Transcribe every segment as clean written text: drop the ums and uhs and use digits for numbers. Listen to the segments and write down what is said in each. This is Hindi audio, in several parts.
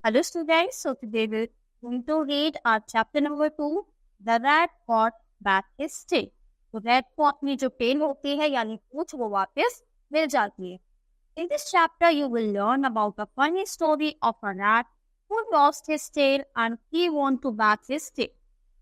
Hello students, so today we're going to read our chapter number 2, The Rat Got Back His Tail. तो रैट को अपनी जो टेल होती है यानी पूंछ वो वापस मिल जाती है. In this chapter you will learn about a funny story of a rat who lost his tail and he want to back his tail.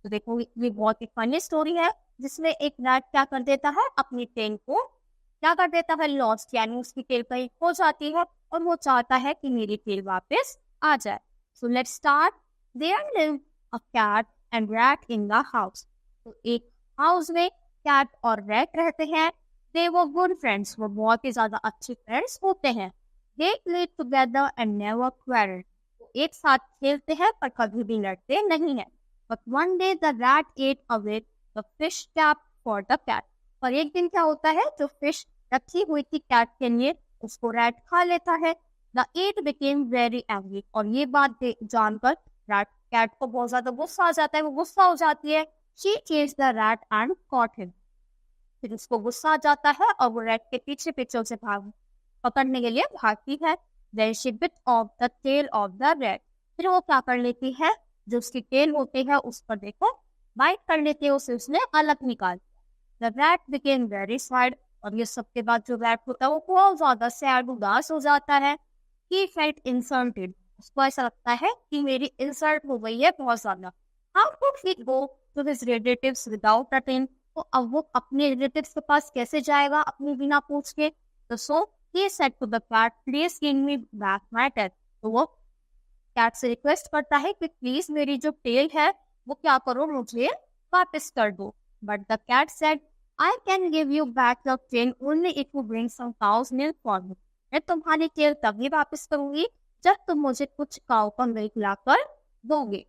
तो देखो ये बहुत ही फनी स्टोरी है जिसमें एक रैट क्या कर देता है, अपनी टेल को क्या कर देता है, लॉस्ट यानी उसकी टेल कहीं खो जाती है और वो चाहता है कि मेरी टेल वापस आ जाए. So let's start. There lived a cat and rat in the house. तो एक हाउस में कैट और रैट रहते हैं. They were good friends. वो बहुत ही ज्यादा अच्छे फ्रेंड्स होते हैं. They played together and never quarreled. वो एक साथ खेलते हैं पर कभी भी लड़ते नहीं हैं. But one day the rat ate away the fish trap for the cat. और एक दिन क्या होता है, जो फिश रखी हुई थी कैट के लिए उसको रैट खा लेता है. The cat became very angry. और ये बात जानकर रैट कैट को बहुत ज्यादा गुस्सा आ जाता है. वो गुस्सा हो जाती है. She chased the rat and caught him. फिर उसको गुस्सा आ जाता है और वो रैट के पीछे पीछे उसे पकड़ने के लिए भागती है. Then she bit off the tail of the rat. फिर वो क्या कर लेती है, जो उसकी टेल होती है उस पर देखो बाइट कर लेती है, उसे उसने अलग निकाल दिया. The rat became very sad. और ये सबके बाद जो रैट होता है वो बहुत ज्यादा सैड उदास हो जाता है. He felt insulted. उसको ऐसा लगता है कि मेरी इंसल्ट हो गई है बहुत ज्यादा. How could he go to his relatives without a tail? तो अब वो अपने रिलेटिव्स के पास कैसे जाएगा अपने बिना पूछ के. तो so he said to the cat, please give me back my tail. तो वो कैट से रिक्वेस्ट करता है कि प्लीज मेरी जो टेल है वो क्या करो, मुझे वापस कर दो. But the cat said, I can give you back the tail only if you bring some cow's milk for me. मैं तुम्हारी टेल तभी वापस करूंगी जब तुम मुझे कुछ काऊ का मिल्क लाकर दोगे.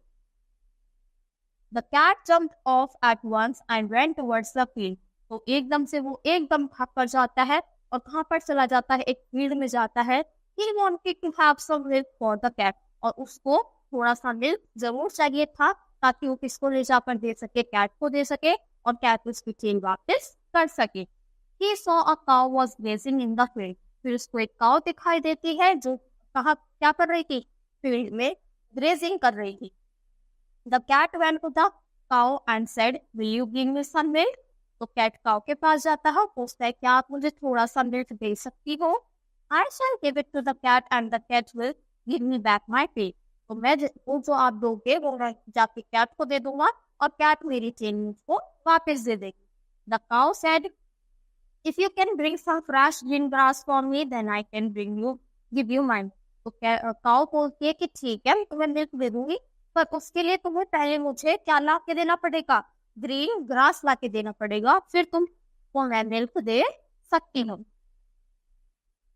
The cat jumped off at once and ran towards the field. तो एकदम से वो एकदम भाग कर जाता है और कहाँ पर चला जाता है, एक फील्ड में जाता है. He wanted to have some milk for the cat. और उसको थोड़ा सा मिल्क जरूर चाहिए था ताकि वो किसको ले जाकर दे सके, कैट को दे सके और कैट उसकी टेल वापस कर सके. He saw a cow was grazing in the field. फिर उसको एक काऊ दिखाई देती है जो क्या कर रही थी, फील्ड में ग्रेजिंग कर रही थी. The cat went to the cow and said, will you give me some milk? तो कैट काऊ के पास जाता है, पूछता है क्या आप मुझे थोड़ा सा मिल्क दे सकती हो. I shall give it to the cat and the cat will give me back my tail. तो मैं वो जो आप दोगे वो मैं जाके कैट को दे दूंगा और कैट मेरी टेल मुझको वापस दे देगी. The cow said, if you can bring some fresh green grass for me, then I can give you mine. तो काऊ बोलती है कि ठीक है मैं तुम्हें मिल्क दे दूंगी, पर उसके लिए तुम्हें पहले मुझे क्या ला के देना पड़ेगा, ग्रीन ग्रास ला के देना पड़ेगा, फिर तुम को मैं मिल्क दे सकती हूँ.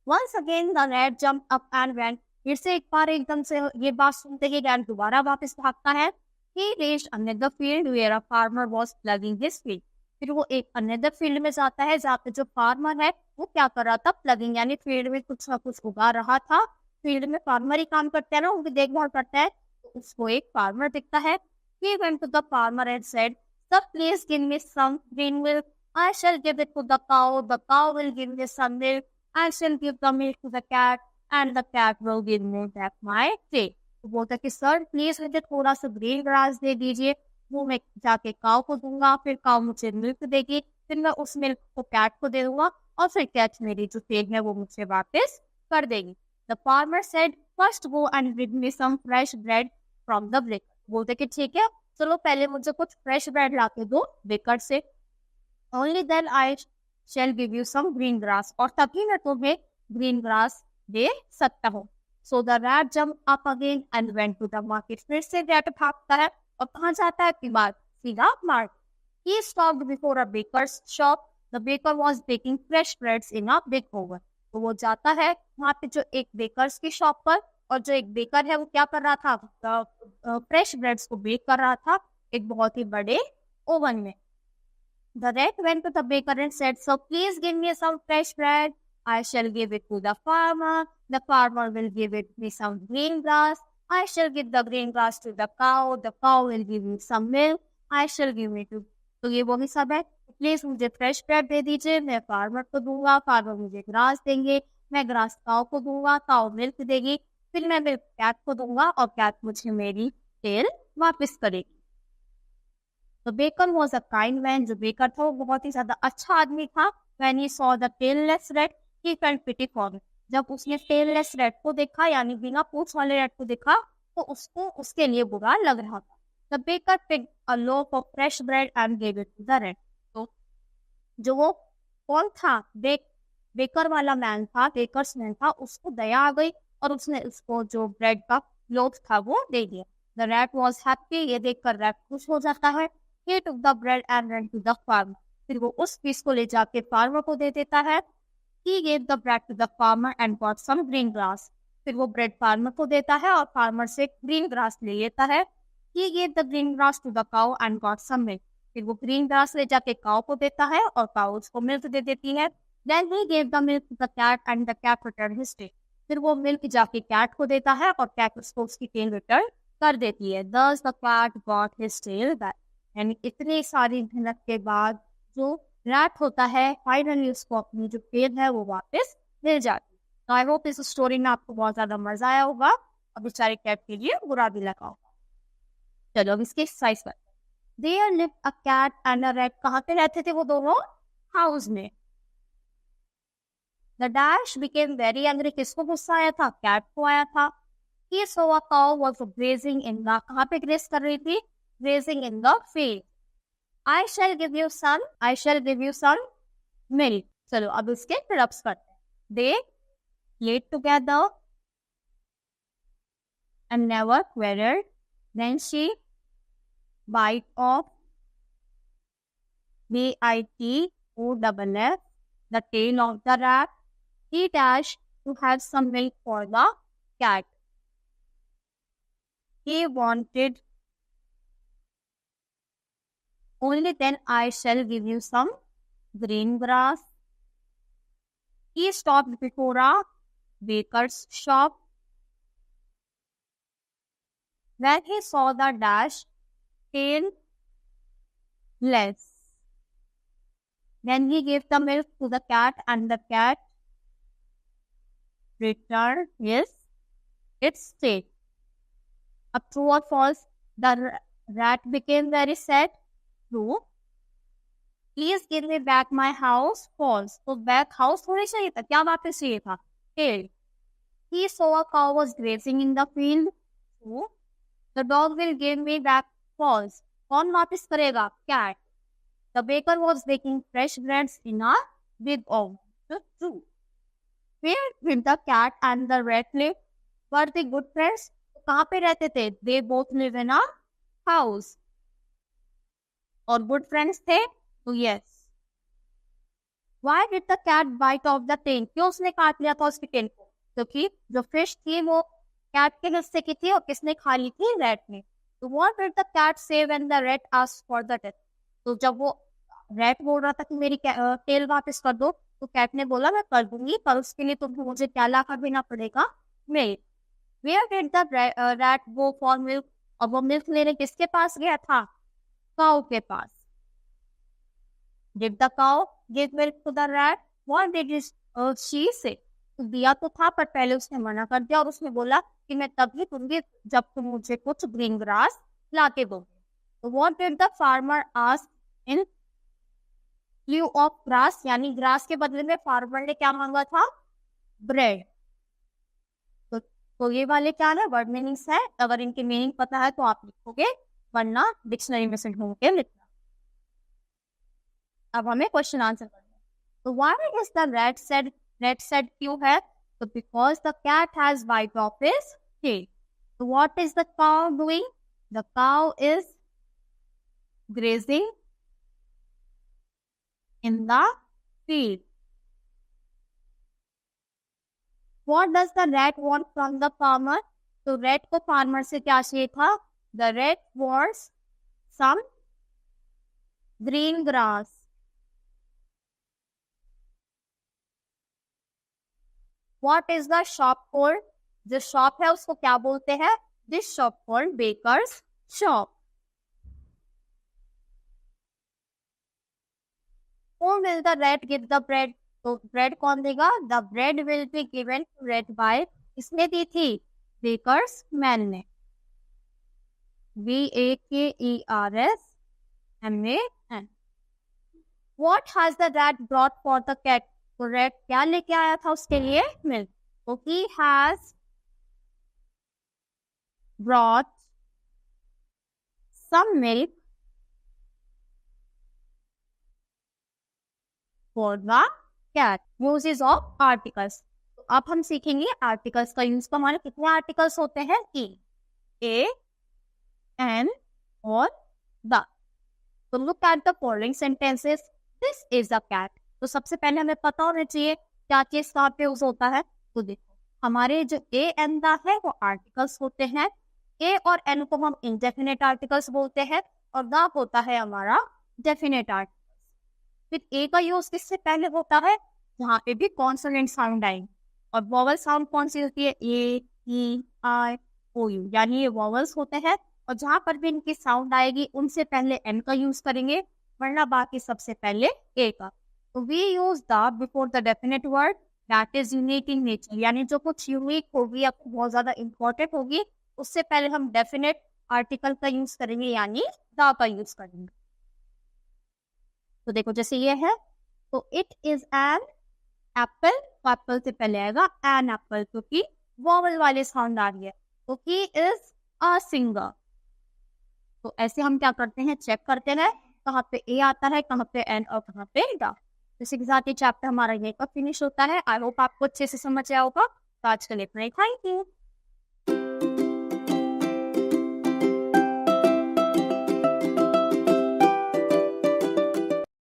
Once again the rat jumped up and ran. फिर से एक बार एकदम से ये बात सुनते ही रैट दोबारा वापस भागता है. He reached another field where a farmer was plugging his field. फिर वो एक अनदर फील्ड में जाता है जहाँ पे जो फार्मर है वो क्या कर रहा था, प्लगिंग यानी फील्ड में कुछ ना कुछ उगा रहा था. फील्ड में फार्मर ही काम करते हैं ना, उनकी देखभाल करता है. तो उसको एक फार्मर दिखता है. He went to the farmer and said, sir, please give me some green milk. I shall give it to the cow. The cow will give me some milk. I shall give the milk to the cat and the cat will give me back my tail. तो बोलता कि सर प्लीज मुझे थोड़ा सा ग्रीन ग्रास दे दीजिए, वो मैं जाके काऊ को दूंगा, फिर काऊ मुझे मिल्क देगी, फिर मैं उस मिल्क को कैट को दे दूंगा और फिर कैट मेरी जो टेल है वो मुझे वापस कर देगी. The farmer said, first go and bring me some fresh bread from the baker. बोलते कि ठीक है चलो पहले मुझे कुछ फ्रेश ब्रेड ला के दो बेकर से. Only then I shall give you some green grass. और तभी मैं तुम्हें ग्रीन ग्रास दे सकता हूँ. So the rat jumped up again and went to the market. फिर से रैट भागता है और कहाँ जाता है की बात, सीधा market. He stopped before a baker's shop. The baker was baking fresh breads in a big oven. तो वो जाता है वहाँ पे जो एक बेकर्स की शॉप पर, और जो एक बेकर है वो क्या कर रहा था, फ्रेश ब्रेड्स को बेक कर रहा था एक बहुत ही बड़े ओवन में. The rat went to the baker and said, so please give me some fresh bread. I shall give it to the farmer. The farmer will give it me some green grass. I shall give the green grass to the cow. The cow will give me some milk. I shall give it to. तो ये वही सब है. प्लीज मुझे फ्रेश ब्रेड दे दीजिए, मैं फार्मर को दूंगा, फार्मर मुझे ग्रास देंगे, मैं ग्रास काऊ को दूंगा, काऊ मिल्क देगी, फिर मैं मेरे कैट को दूंगा और कैट मुझे मेरी टेल वापस करेगी। तो baker was a kind man, जो बेकर था वो बहुत ही ज्यादा अच्छा आदमी था। When he saw the tailless rat he felt pity for him. जब उसने टेललेस रैट को देखा यानी बिना पूंछ वाले रैट को देखा तो उसको उसके लिए बुरा लग रहा था। The baker picked a loaf of fresh bread and gave it to the rat. तो जो वो कौन था, बेकर वाला मैन था, बेकर्स मैन था, उसको दया आ गई और उसने उसको जो ब्रेड का लोफ था वो दे दिया। द रैट वॉज हैप्पी, ये देखकर रैट खुश हो जाता है। He took the bread and ran to the farmer. फिर वो उस पीस को ले जाके फार्मर को दे देता है। He gave the bread to the farmer and got some green grass. फिर वो ब्रेड फार्मर को देता है और फार्मर से ग्रीन ग्रास ले लेता है। He gave the green grass to the cow and got some milk. फिर वो ग्रीन ग्रास ले जाके काऊ को देता है और काऊ उसको मिल्क दे देती है। Then he gave the milk to the cat and the cat returned his tail. फिर वो मिल्क जाके कैट को देता है और कैट उसको उसकी टेल रिटर्न कर देती है। Thus the cat got his tail back. यानी इतनी सारी मेहनत के बाद जो रैट होता है फाइनली उसको अपनी जो टेल है वो वापस मिल जाती है। तो आई होप इस स्टोरी में आपको बहुत ज्यादा मजा आया होगा और बेचारे कैट के लिए बुरा भी लगा होगा। चलो अब इसके एक्सरसाइज पर। There lived a cat and a rat. कहाँ पे रहते थे वो दोनों? हाउस में। The dash became very angry. किसको गुस्सा आया था? कैट को आया था। He saw a cow was grazing in the, कहाँ पे ग्रेज कर रही थी? Grazing in the field. I shall give you some, I shall give you some milk. चलो अब इसके प्रॉप्स करते हैं। They played together and never quarreled. Then she bite off BITOFF the tail of the rat. He dashed to have some milk for the cat. He wanted only then I shall give you some green grass. He stopped before a baker's shop. When he saw the dash tailless, then he gave the milk to the cat and the cat returned its tail. Up true or false? The rat became very sad. True. Please give me back my house. False. तो back house थोड़ी चाहिए था, क्या वापस चाहिए था? Tail. He saw a cow was grazing in the field. True. The dog will give me back. False. कौन वापस करेगा? Cat. The baker was baking fresh breads in a big oven. True. Where did the cat and the rat live? Were they good friends? कहाँ पे रहते थे? They both live in a house. और गुड फ्रेंड्स थे? तो yes. Why did the cat bite off the tail? क्यों उसने काट लिया था उसकी टेल को? क्योंकि जो फिश थी वो कैट के हिस्से की थी और किसने खा ली थी? रैट ने। तो what did the cat say when the rat asked for the tail? तो जब वो रैट बोल रहा था कि मेरी टेल वापस कर दो तो कैट ने बोला मैं कर दूंगी पर उसके लिए तुमको मुझे क्या ला कर देना पड़ेगा? Milk. Where did the rat go for milk? और वो मिल्क लेने किसके पास गया था? काऊ के पास। Did the cow give milk to the rat? What did she say? तो दिया तो था पर पहले उसने मना कर दिया और उसने बोला कि मैं तभी दूंगी जब तुम मुझे कुछ ग्रीन ग्रास ला के दोगे। तो what did the farmer ask in lieu of grass? यानी ग्रास के बदले में फार्मर ने क्या मांगा था? ब्रेड। तो ये वाले क्या है? वर्ड मीनिंग्स है। अगर इनकी मीनिंग पता है तो आप लिखोगे वरना डिक्शनरी में से ढूंढ के लिखना। अब हमें क्वेश्चन आंसर करना है। तो why is the rat sad क्यों है? तो because the cat has bite off his tail. तो what is the cow doing? The cow is grazing in the field. What does the rat want from the farmer? तो rat को फार्मर से क्या चाहिए था? The rat wants some green grass. What is the shop called? जो shop है उसको क्या बोलते हैं? This shop called baker's shop. Who will the rat give the bread? तो ब्रेड कौन देगा? The bread will be given to red by, किसने दी थी? बेकर्स मैन ने, BAKERSMAN। What has the rat brought for the cat? तो रैट क्या लेके आया था उसके लिए? मिल्क। तो he has brought some milk for the cat। Uses of articles। तो अब हम सीखेंगे आर्टिकल्स का यूज। का हमारे कितने आर्टिकल्स होते हैं? की, ए, एन और द। तो look at the following sentences. This is a cat. तो सबसे पहले हमें पता होना चाहिए क्या चीज कहाँ पे यूज होता है। तो देखो हमारे जो ए एन द है वो आर्टिकल्स होते हैं। ए और एन को हम इंडेफिनेट आर्टिकल्स बोलते हैं और द होता है हमारा डेफिनेट आर्टिकल्स। फिर ए का यूज किससे पहले होता है? जहाँ पे भी कॉन्सोनेंट साउंड आएंगे। और वॉवल साउंड कौन सी होती है? ए, ई, आई, ओ, यू, यानी ये वॉवल्स होते हैं। और जहां पर भी इनकी साउंड आएगी उनसे पहले एन का यूज करेंगे, वरना बाकी सबसे पहले ए का। तो we use the before the definite word that is unique in nature, यानी जो कुछ यूनिक होगी या बहुत ज्यादा इंपॉर्टेंट होगी उससे पहले हम डेफिनेट आर्टिकल का यूज करेंगे, यानी द का यूज करेंगे। तो देखो जैसे ये है, तो इट इज एन एप्पल। तो एप्पल से पहले आएगा एन एप्पल, क्योंकि वॉवल वाली साउंड आ रही है। तो ही इज अ सिंगर। तो ऐसे हम क्या करते हैं? चेक करते हैं कहाँ पे ए आता है, कहाँ पे एन और कहाँ पे द। इसी के साथ ये चैप्टर हमारा यहीं पर फिनिश होता है। आई होप आपको अच्छे से समझ आया होगा। तो आज के लिए इतना ही। Thank you.